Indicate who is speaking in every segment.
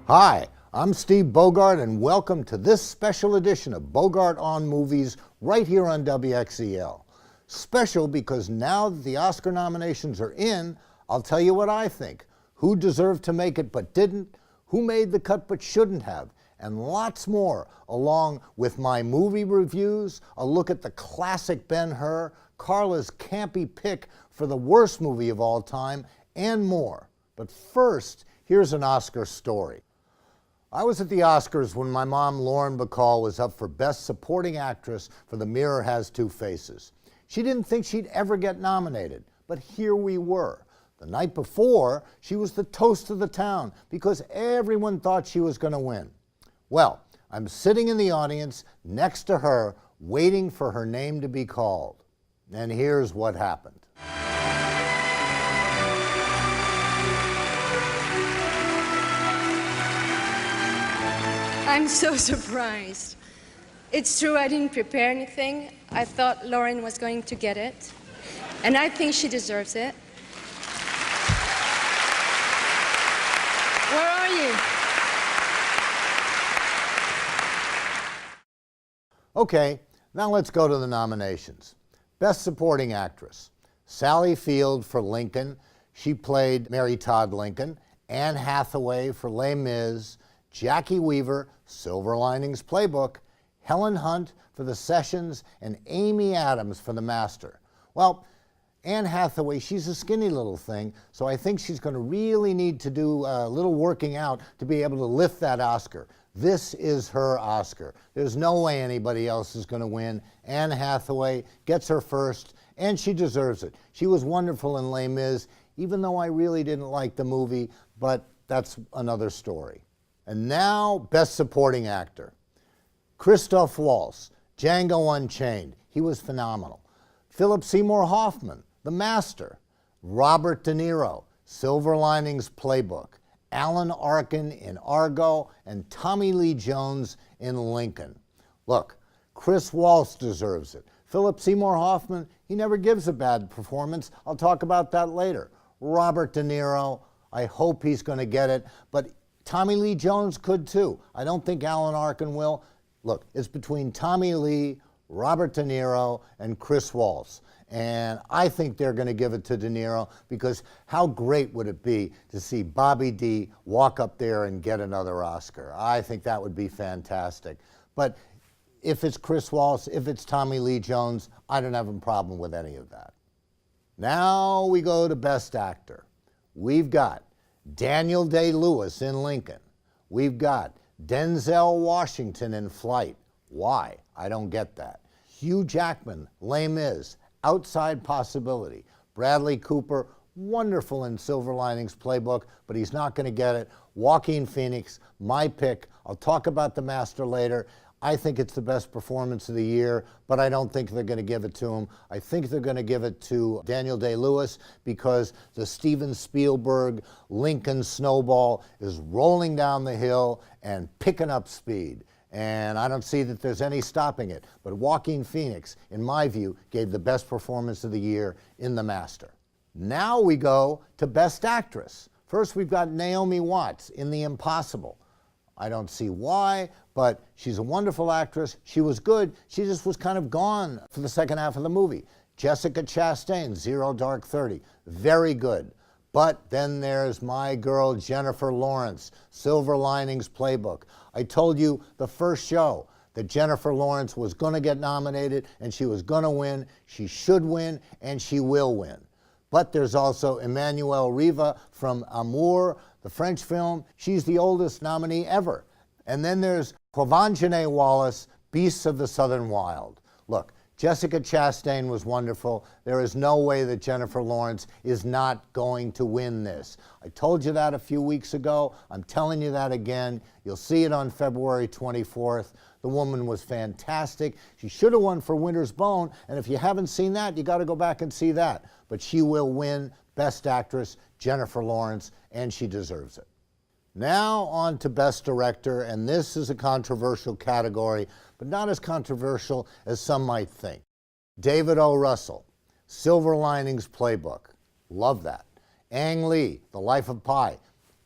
Speaker 1: Hi, I'm Steve Bogart, and welcome to this special edition of Bogart on Movies right here on WXEL. Special because now that the Oscar nominations are in, I'll tell you what I think. Who deserved to make it but didn't, who made the cut but shouldn't have, and lots more, along with my movie reviews, a look at the classic Ben-Hur, Carla's campy pick for the worst movie of all time, and more. But first, here's an Oscar story. I was at the Oscars when my mom, Lauren Bacall, was up for Best Supporting Actress for The Mirror Has Two Faces. She didn't think she'd ever get nominated, but here we were. The night before, she was the toast of the town because everyone thought she was going to win. Well, I'm sitting in the audience next to her, waiting for her name to be called. And here's what happened.
Speaker 2: I'm so surprised. It's true, I didn't prepare anything. I thought Lauren was going to get it, and I think she deserves it. Where are you?
Speaker 1: Okay, now let's go to the nominations. Best Supporting Actress. Sally Field for Lincoln. She played Mary Todd Lincoln. Anne Hathaway for Les Mis. Jackie Weaver, Silver Linings Playbook, Helen Hunt for The Sessions, and Amy Adams for The Master. Well, Anne Hathaway, she's a skinny little thing, so I think she's going to really need to do a little working out to be able to lift that Oscar. This is her Oscar. There's no way anybody else is going to win. Anne Hathaway gets her first, and she deserves it. She was wonderful in Les Mis, even though I really didn't like the movie, but that's another story. And now, Best Supporting Actor. Christoph Waltz, Django Unchained. He was phenomenal. Philip Seymour Hoffman, The Master. Robert De Niro, Silver Linings Playbook. Alan Arkin in Argo, and Tommy Lee Jones in Lincoln. Look, Chris Waltz deserves it. Philip Seymour Hoffman, he never gives a bad performance. I'll talk about that later. Robert De Niro, I hope he's going to get it, but Tommy Lee Jones could too. I don't think Alan Arkin will. Look, it's between Tommy Lee, Robert De Niro, and Chris Waltz. And I think they're going to give it to De Niro because how great would it be to see Bobby D walk up there and get another Oscar? I think that would be fantastic. But if it's Chris Waltz, if it's Tommy Lee Jones, I don't have a problem with any of that. Now we go to Best Actor. We've got Daniel Day-Lewis in Lincoln. We've got Denzel Washington in Flight. Why? I don't get that. Hugh Jackman, Les Mis, Outside Possibility. Bradley Cooper, wonderful in Silver Linings Playbook, but he's not going to get it. Joaquin Phoenix, my pick. I'll talk about The Master later. I think it's the best performance of the year, but I don't think they're going to give it to him. I think they're going to give it to Daniel Day-Lewis because the Steven Spielberg Lincoln snowball is rolling down the hill and picking up speed. And I don't see that there's any stopping it. But Joaquin Phoenix, in my view, gave the best performance of the year in The Master. Now we go to Best Actress. First, we've got Naomi Watts in The Impossible. I don't see why, but she's a wonderful actress. She was good. She just was kind of gone for the second half of the movie. Jessica Chastain, Zero Dark 30, very good. But then there's my girl Jennifer Lawrence, Silver Linings Playbook. I told you the first show that Jennifer Lawrence was going to get nominated and she was going to win. She should win and she will win. But there's also Emmanuelle Riva from Amour, the French film. She's the oldest nominee ever. And then there's Quvenzhané Wallis, Beasts of the Southern Wild. Look, Jessica Chastain was wonderful. There is no way that Jennifer Lawrence is not going to win this. I told you that a few weeks ago. I'm telling you that again. You'll see it on February 24th. The woman was fantastic. She should have won for Winter's Bone, and if you haven't seen that, you got to go back and see that. But she will win Best Actress, Jennifer Lawrence, and she deserves it. Now on to Best Director, and this is a controversial category, but not as controversial as some might think. David O. Russell, Silver Linings Playbook. Love that. Ang Lee, The Life of Pi.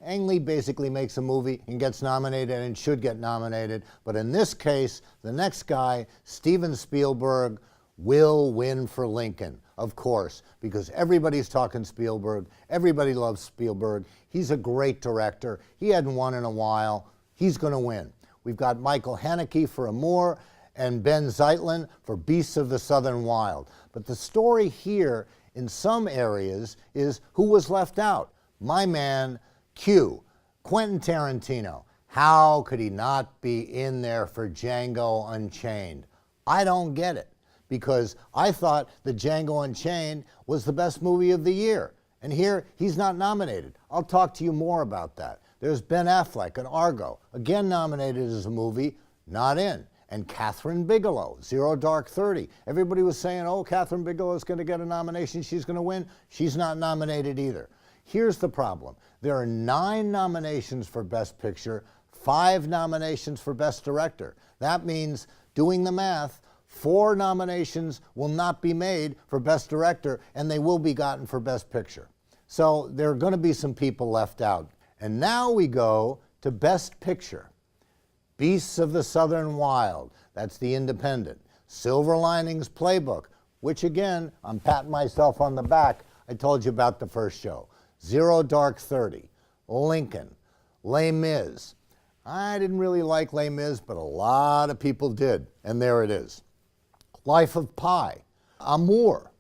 Speaker 1: Ang Lee basically makes a movie and gets nominated and should get nominated. But in this case, the next guy, Steven Spielberg, will win for Lincoln, of course, because everybody's talking Spielberg. Everybody loves Spielberg. He's a great director. He hadn't won in a while. He's going to win. We've got Michael Haneke for Amour and Ben Zeitlin for Beasts of the Southern Wild. But the story here, in some areas, is who was left out. My man, Q, Quentin Tarantino. How could he not be in there for Django Unchained? I don't get it, because I thought that Django Unchained was the best movie of the year. And here, he's not nominated. I'll talk to you more about that. There's Ben Affleck in Argo, again nominated as a movie, not in. And Catherine Bigelow, Zero Dark 30. Everybody was saying, oh, Catherine Bigelow's going to get a nomination, she's going to win. She's not nominated either. Here's the problem. There are 9 nominations for Best Picture, 5 nominations for Best Director. That means, doing the math, 4 nominations will not be made for Best Director, and they will be gotten for Best Picture. So there are going to be some people left out. And now we go to Best Picture. Beasts of the Southern Wild, that's The Independent. Silver Linings Playbook, which again, I'm patting myself on the back. I told you about the first show. Zero Dark 30, Lincoln, Les Mis. I didn't really like Les Mis, but a lot of people did, and there it is. Life of Pi, Amour,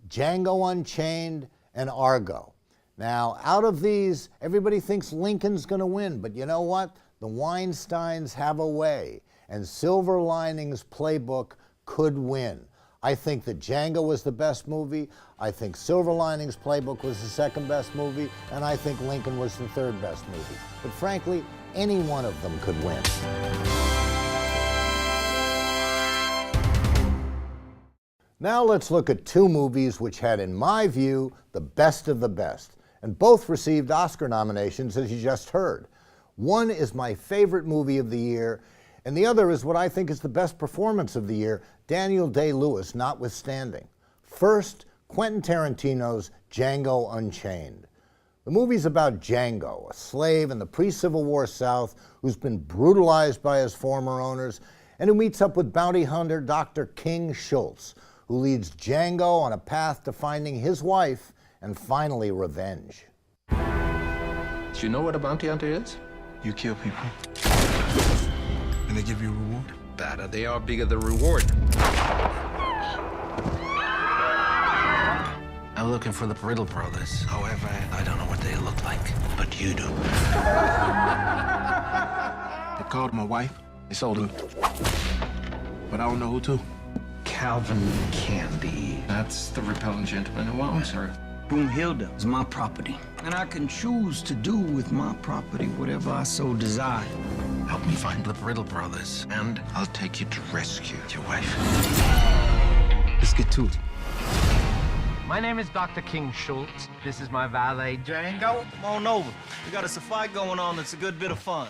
Speaker 1: Django Unchained, and Argo. Now, out of these, everybody thinks Lincoln's going to win, but you know what? The Weinsteins have a way, and Silver Linings Playbook could win. I think that Django was the best movie. I think Silver Linings Playbook was the second best movie, and I think Lincoln was the third best movie. But frankly, any one of them could win. Now let's look at 2 movies which had, in my view, the best of the best, and both received Oscar nominations, as you just heard. One is my favorite movie of the year, and the other is what I think is the best performance of the year, Daniel Day-Lewis notwithstanding. First, Quentin Tarantino's Django Unchained. The movie's about Django, a slave in the pre-Civil War South who's been brutalized by his former owners and who meets up with bounty hunter Dr. King Schultz, who leads Django on a path to finding his wife and finally revenge.
Speaker 3: Do you know what a bounty hunter is?
Speaker 4: You kill people, and they give you a reward.
Speaker 3: Better they are, bigger the reward.
Speaker 4: I'm looking for the Riddle brothers. However, I don't know what they look like, but you do. They called my wife. They sold her. But I don't know who to.
Speaker 3: Calvin Candy. That's the repellent gentleman who owns her.
Speaker 5: Broomhilda is my property, and I can choose to do with my property whatever I so desire.
Speaker 4: Help me find the Riddle brothers, and I'll take you to rescue your wife. Let's get to it.
Speaker 6: My name is Dr. King Schultz. This is my valet, Django.
Speaker 5: Come on over. We got a fight going on that's a good bit of fun.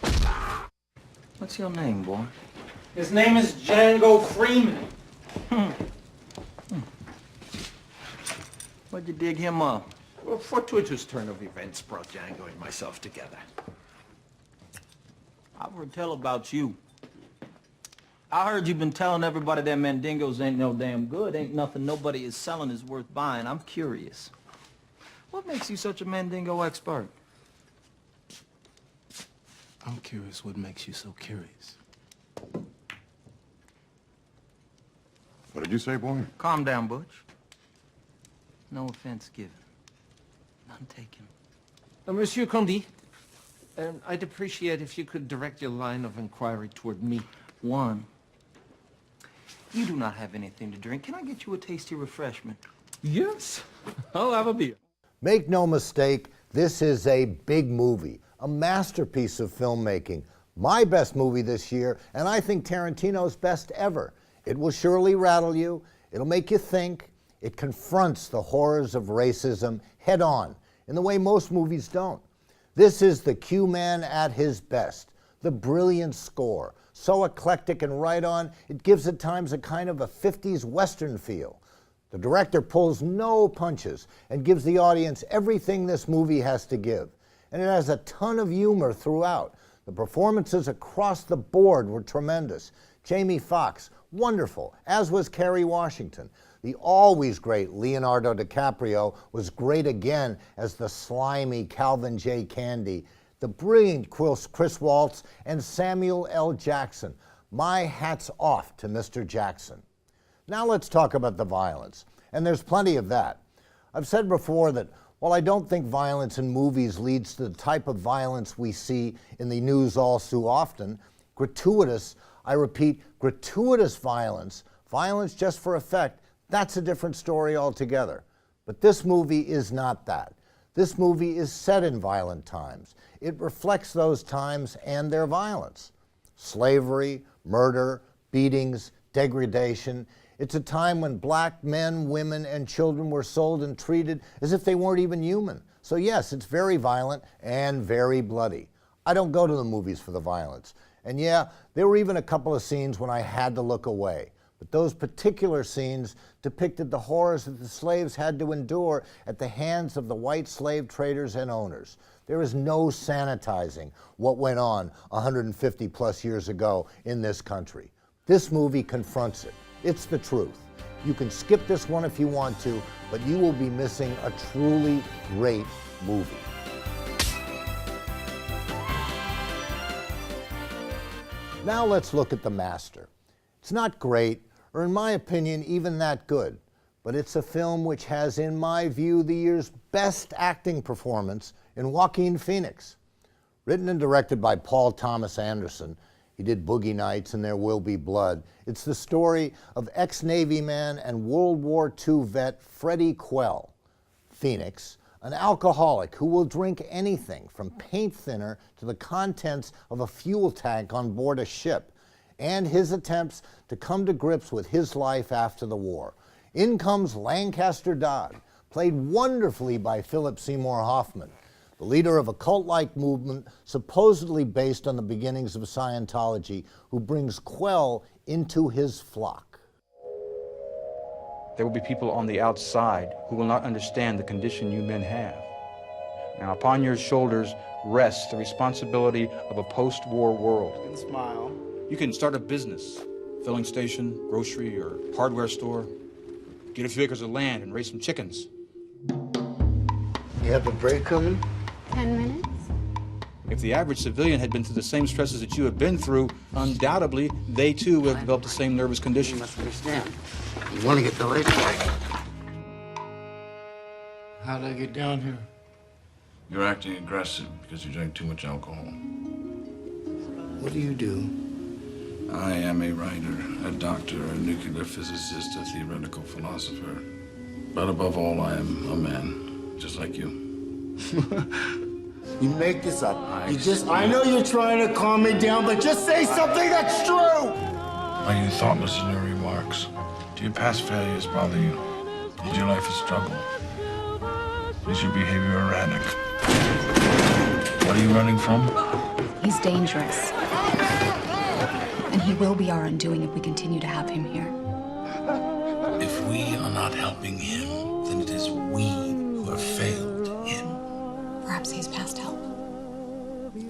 Speaker 5: What's your name, boy?
Speaker 6: His name is Django Freeman.
Speaker 5: Why'd you dig him up?
Speaker 3: A fortuitous turn of events brought Django and myself together.
Speaker 5: I've heard tell about you. I heard you've been telling everybody that Mandingos ain't no damn good. Ain't nothing nobody is selling is worth buying. I'm curious. What makes you such a Mandingo expert?
Speaker 4: I'm curious what makes you so curious.
Speaker 7: What did you say, boy?
Speaker 5: Calm down, Butch. No offense given. None taken.
Speaker 3: Monsieur Condy, I'd appreciate if you could direct your line of inquiry toward me.
Speaker 5: One, you do not have anything to drink. Can I get you a tasty refreshment?
Speaker 3: Yes, I'll have a beer.
Speaker 1: Make no mistake, this is a big movie, a masterpiece of filmmaking, my best movie this year, and I think Tarantino's best ever. It will surely rattle you, it'll make you think, it confronts the horrors of racism head on, in the way most movies don't. This is the Q-Man at his best, the brilliant score, so eclectic and right on, it gives at times a kind of a 50s Western feel. The director pulls no punches and gives the audience everything this movie has to give. and it has a ton of humor throughout. The performances across the board were tremendous. Jamie Foxx, wonderful, as was Kerry Washington. The always great Leonardo DiCaprio was great again as the slimy Calvin J. Candy. The brilliant Chris Waltz and Samuel L. Jackson. My hat's off to Mr. Jackson. Now let's talk about the violence, and there's plenty of that. I've said before that while I don't think violence in movies leads to the type of violence we see in the news all too often, gratuitous, I repeat, gratuitous violence, violence just for effect, that's a different story altogether. But this movie is not that. This movie is set in violent times. It reflects those times and their violence. Slavery, murder, beatings, degradation. It's a time when black men, women, and children were sold and treated as if they weren't even human. So yes, it's very violent and very bloody. I don't go to the movies for the violence. And yeah, there were even a couple of scenes when I had to look away. But those particular scenes depicted the horrors that the slaves had to endure at the hands of the white slave traders and owners. There is no sanitizing what went on 150 plus years ago in this country. This movie confronts it. It's the truth. You can skip this one if you want to, but you will be missing a truly great movie. Now let's look at The Master. It's not great, or in my opinion, even that good, but it's a film which has, in my view, the year's best acting performance in Joaquin Phoenix. Written and directed by Paul Thomas Anderson, he did Boogie Nights and There Will Be Blood. It's the story of ex-Navy man and World War II vet Freddie Quell. Phoenix, an alcoholic who will drink anything from paint thinner to the contents of a fuel tank on board a ship, and his attempts to come to grips with his life after the war. In comes Lancaster Dodd, played wonderfully by Philip Seymour Hoffman, the leader of a cult-like movement supposedly based on the beginnings of Scientology, who brings Quell into his flock.
Speaker 8: There will be people on the outside who will not understand the condition you men have. Now, upon your shoulders rests the responsibility of a post-war world.
Speaker 9: And smile.
Speaker 8: You can start a business, filling station, grocery, or hardware store. Get a few acres of land and raise some chickens.
Speaker 9: You have a break coming?
Speaker 10: 10 minutes?
Speaker 8: If the average civilian had been through the same stresses that you have been through, undoubtedly, they too would have developed the same nervous condition.
Speaker 9: You must understand. You want to get the latest. How'd I get down here?
Speaker 7: You're acting aggressive because you drank too much alcohol.
Speaker 9: What do you do?
Speaker 7: I am a writer, a doctor, a nuclear physicist, a theoretical philosopher. But above all, I am a man, just like you.
Speaker 9: You make this up. I know you're trying to calm me down, but just say something that's true!
Speaker 7: Are you thoughtless in your remarks? Do your past failures bother you? Is your life a struggle? Is your behavior erratic? What are you running from?
Speaker 10: He's dangerous. And he will be our undoing if we continue to have him here.
Speaker 7: If we are not helping him, then it is we who have failed him.
Speaker 10: Perhaps he's past help.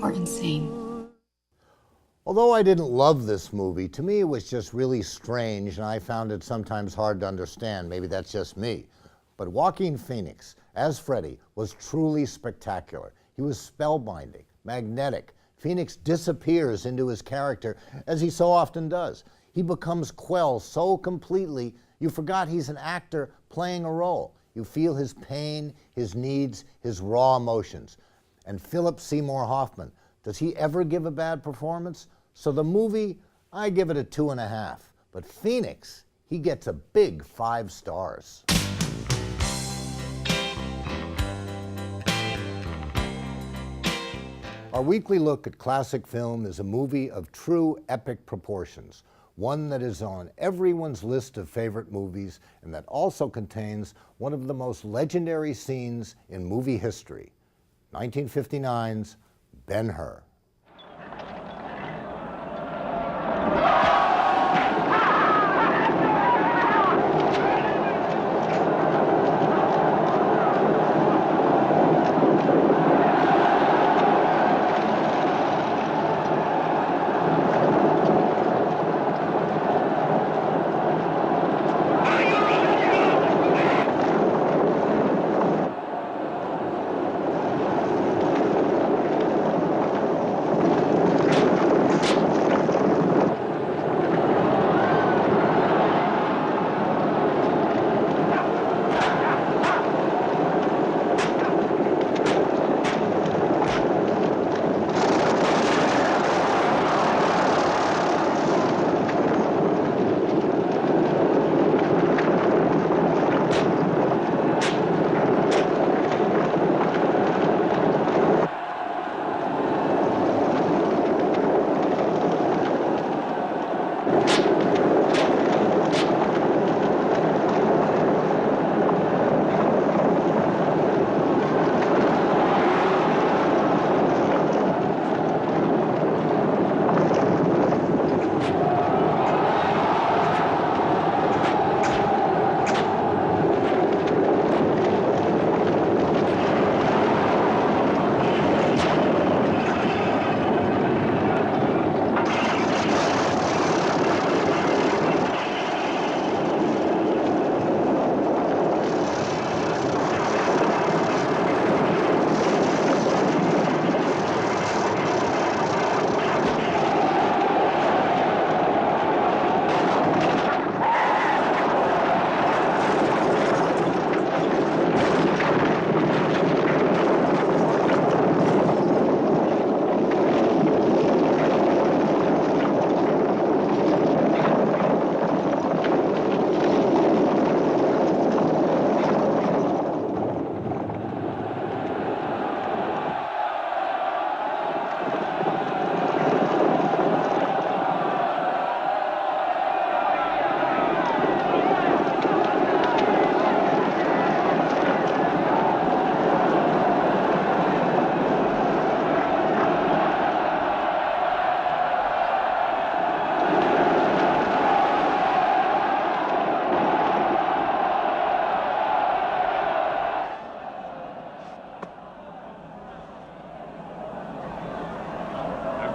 Speaker 10: Or insane.
Speaker 1: Although I didn't love this movie, to me it was just really strange, and I found it sometimes hard to understand. Maybe that's just me. But Joaquin Phoenix, as Freddie, was truly spectacular. He was spellbinding, magnetic. Phoenix disappears into his character, as he so often does. He becomes Quell so completely, you forgot he's an actor playing a role. You feel his pain, his needs, his raw emotions. And Philip Seymour Hoffman, does he ever give a bad performance? So the movie, I give it a 2.5. But Phoenix, he gets a big 5 stars. Our weekly look at classic film is a movie of true epic proportions, one that is on everyone's list of favorite movies and that also contains one of the most legendary scenes in movie history, 1959's Ben-Hur.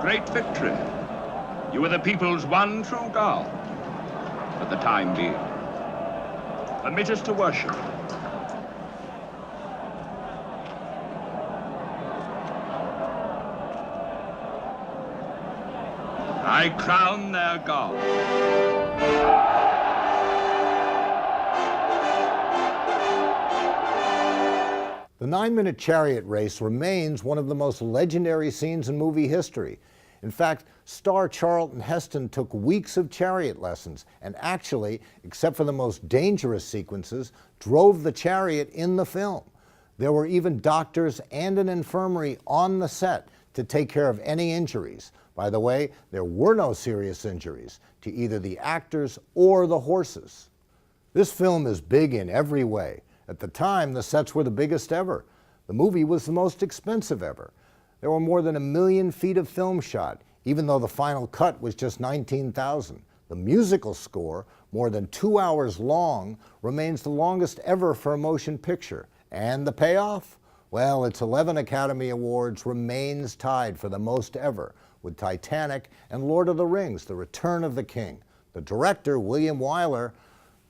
Speaker 11: great victory. You are the people's one true God, for the time being. Permit us to worship. I crown their God.
Speaker 1: The 9-minute chariot race remains one of the most legendary scenes in movie history. In fact, star Charlton Heston took weeks of chariot lessons and actually, except for the most dangerous sequences, drove the chariot in the film. There were even doctors and an infirmary on the set to take care of any injuries. By the way, there were no serious injuries to either the actors or the horses. This film is big in every way. At the time, the sets were the biggest ever. The movie was the most expensive ever. There were more than 1 million feet of film shot, even though the final cut was just 19,000. The musical score, more than 2 hours long, remains the longest ever for a motion picture. And the payoff? Well, its 11 Academy Awards remains tied for the most ever, with Titanic and Lord of the Rings, The Return of the King. The director, William Wyler,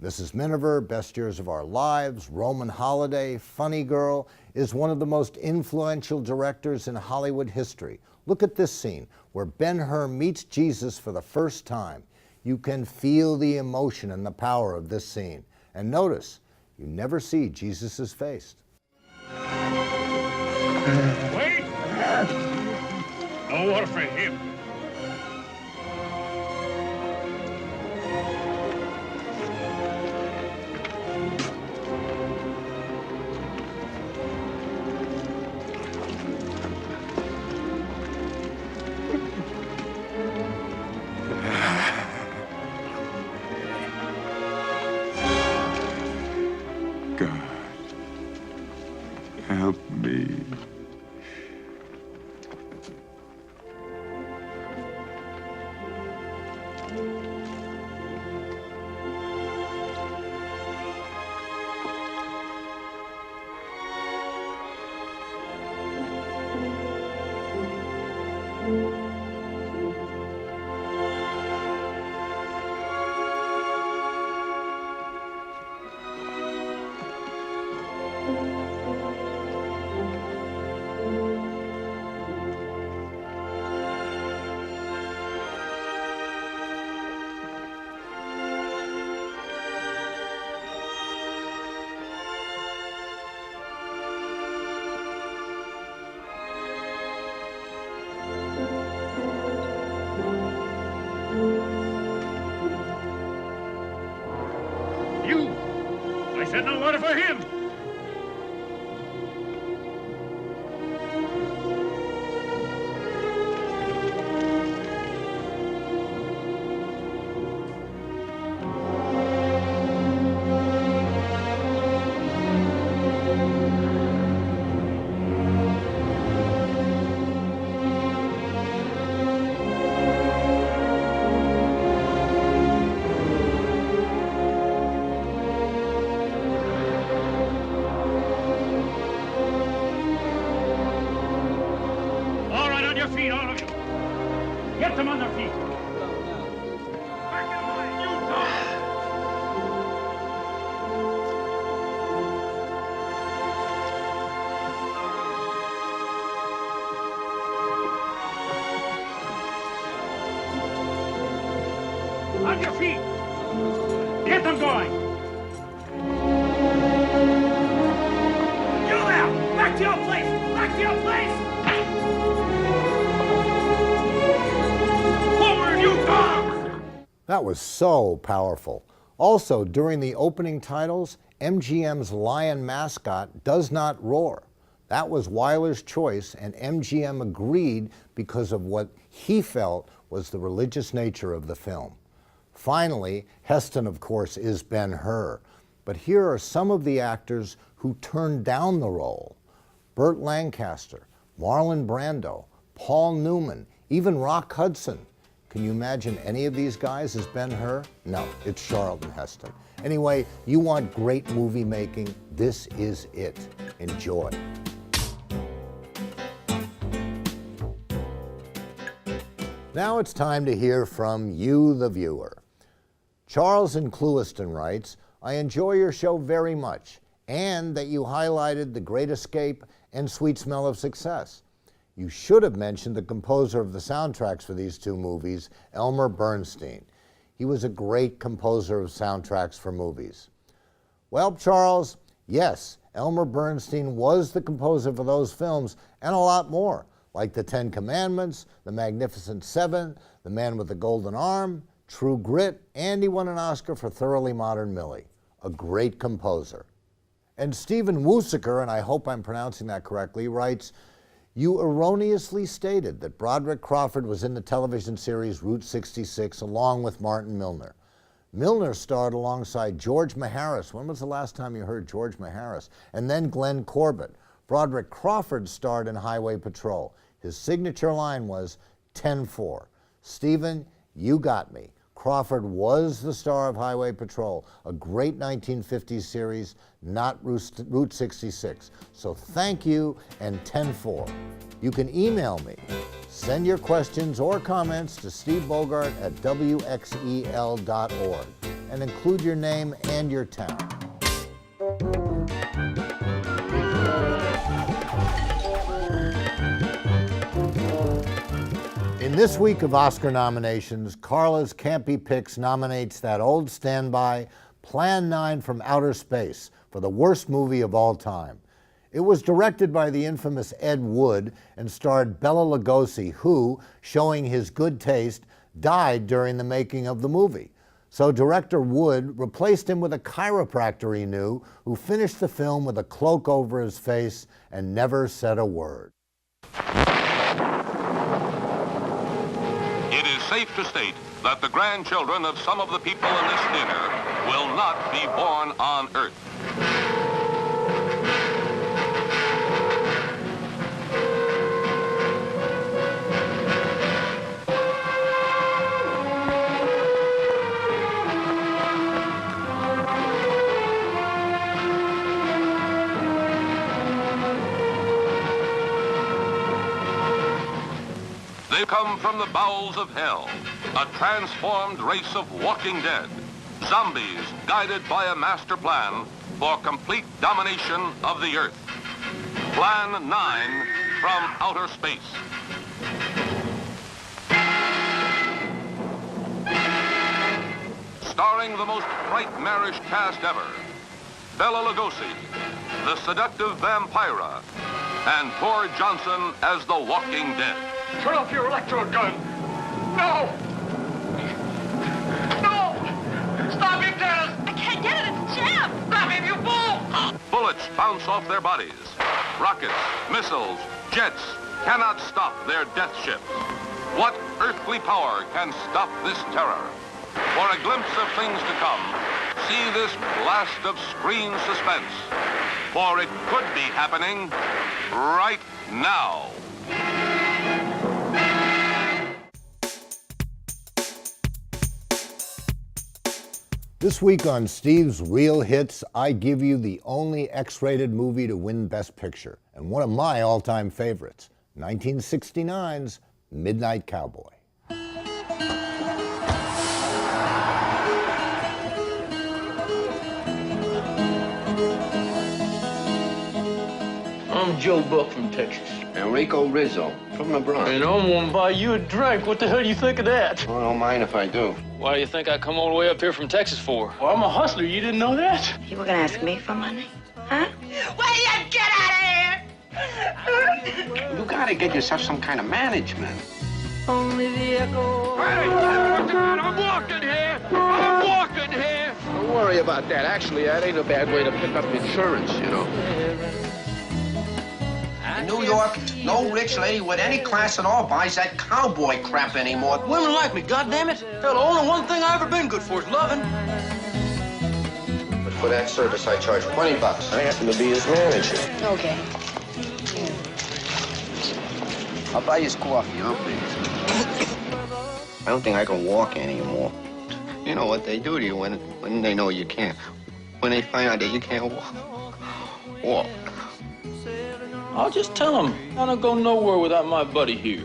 Speaker 1: Mrs. Miniver, Best Years of Our Lives, Roman Holiday, Funny Girl, is one of the most influential directors in Hollywood history. Look at this scene where Ben-Hur meets Jesus for the first time. You can feel the emotion and the power of this scene. And notice, you never see Jesus' face.
Speaker 11: Wait! No war for him.
Speaker 7: Help me.
Speaker 11: I said no water for him. Feet, all of you. Get them on their feet. Back in line, you dogs. On your feet. Get them going. You there! Back to your place! Back to your place!
Speaker 1: That was so powerful. Also, during the opening titles, MGM's lion mascot does not roar. That was Wyler's choice, and MGM agreed because of what he felt was the religious nature of the film. Finally, Heston, of course, is Ben-Hur. But here are some of the actors who turned down the role. Burt Lancaster, Marlon Brando, Paul Newman, even Rock Hudson. Can you imagine any of these guys as Ben-Hur? No, it's Charlton Heston. Anyway, you want great movie making? This is it. Enjoy. Now it's time to hear from you, the viewer. Charles in Clewiston writes, I enjoy your show very much, and that you highlighted The Great Escape and Sweet Smell of Success. You should have mentioned the composer of the soundtracks for these two movies, Elmer Bernstein. He was a great composer of soundtracks for movies. Well, Charles, yes, Elmer Bernstein was the composer for those films and a lot more, like The Ten Commandments, The Magnificent Seven, The Man with the Golden Arm, True Grit, and he won an Oscar for Thoroughly Modern Millie. A great composer. And Stephen Wusiker, and I hope I'm pronouncing that correctly, writes, you erroneously stated that Broderick Crawford was in the television series Route 66 along with Martin Milner. Milner starred alongside George Maharis. When was the last time you heard George Maharis? And then Glenn Corbett. Broderick Crawford starred in Highway Patrol. His signature line was 10-4. Stephen, you got me. Crawford was the star of Highway Patrol, a great 1950s series, not Route 66. So thank you, and 10-4. You can email me. Send your questions or comments to Steve Bogart at wxel.org and include your name and your town. In this week of Oscar nominations, Carla's Campy Picks nominates that old standby, Plan 9 from Outer Space, for the worst movie of all time. It was directed by the infamous Ed Wood and starred Bela Lugosi, who, showing his good taste, died during the making of the movie. So director Wood replaced him with a chiropractor he knew, who finished the film with a cloak over his face and never said a word.
Speaker 12: It is safe to state that the grandchildren of some of the people in this theater will not be born on Earth. They come from the bowels of hell, a transformed race of walking dead, zombies guided by a master plan for complete domination of the Earth. Plan 9 from Outer Space. Starring the most nightmarish cast ever, Bela Lugosi, the seductive Vampira, and Tor Johnson as the Walking Dead.
Speaker 13: Turn off your electrode gun! No! No! Stop it, Dennis!
Speaker 14: I can't get it, it's jammed!
Speaker 13: Stop it, you fool!
Speaker 12: Bullets bounce off their bodies. Rockets, missiles, jets cannot stop their death ships. What earthly power can stop this terror? For a glimpse of things to come, see this blast of screen suspense. For it could be happening right now.
Speaker 1: This week on Steve's Real Hits, I give you the only X-rated movie to win Best Picture, and one of my all-time favorites, 1969's Midnight Cowboy.
Speaker 15: I'm Joe Buck from Texas.
Speaker 16: Enrico Rizzo from the Bronx.
Speaker 15: And I'm gonna buy you a drink. What the hell do you think of that?
Speaker 16: Well, I don't mind if I do.
Speaker 15: Why do you think I come all the way up here from Texas for? Well, I'm a hustler. You didn't know that?
Speaker 14: You were gonna ask me for money? Huh?
Speaker 13: Will you get out of here?
Speaker 16: You gotta get yourself some kind of management.
Speaker 14: Only the echo.
Speaker 13: Hey, I'm walking here! I'm walking here!
Speaker 16: Don't worry about that. Actually, that ain't a bad way to pick up insurance, you know. In New York, no rich lady with any class at all buys that cowboy crap anymore.
Speaker 15: Women like me, goddammit. Hell, the only one thing I've ever been good for is loving.
Speaker 16: But for that service, I charge $20. I happen to be his manager.
Speaker 14: Okay.
Speaker 16: I'll buy you his coffee, huh, please? I don't think I can walk anymore. You know what they do to you when they know you can't. When they find out that you can't walk.
Speaker 15: I'll just tell them I don't go nowhere without my buddy here.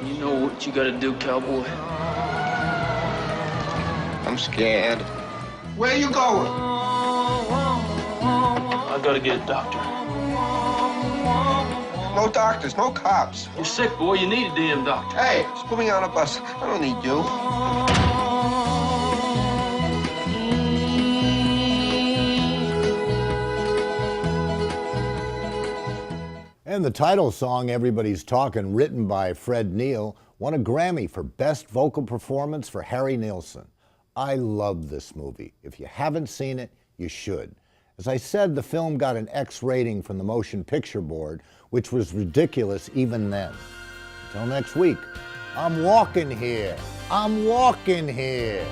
Speaker 15: You know what you gotta do, cowboy.
Speaker 16: I'm scared. Where you going?
Speaker 15: I gotta get a doctor.
Speaker 16: No doctors, no cops.
Speaker 15: You're sick, boy. You need a damn doctor.
Speaker 16: Hey, just put me on a bus. I don't need you.
Speaker 1: And the title song, Everybody's Talking, written by Fred Neil, won a Grammy for Best Vocal Performance for Harry Nilsson. I love this movie. If you haven't seen it, you should. As I said, the film got an X rating from the Motion Picture Board, which was ridiculous even then. Until next week, I'm walking here. I'm walking here.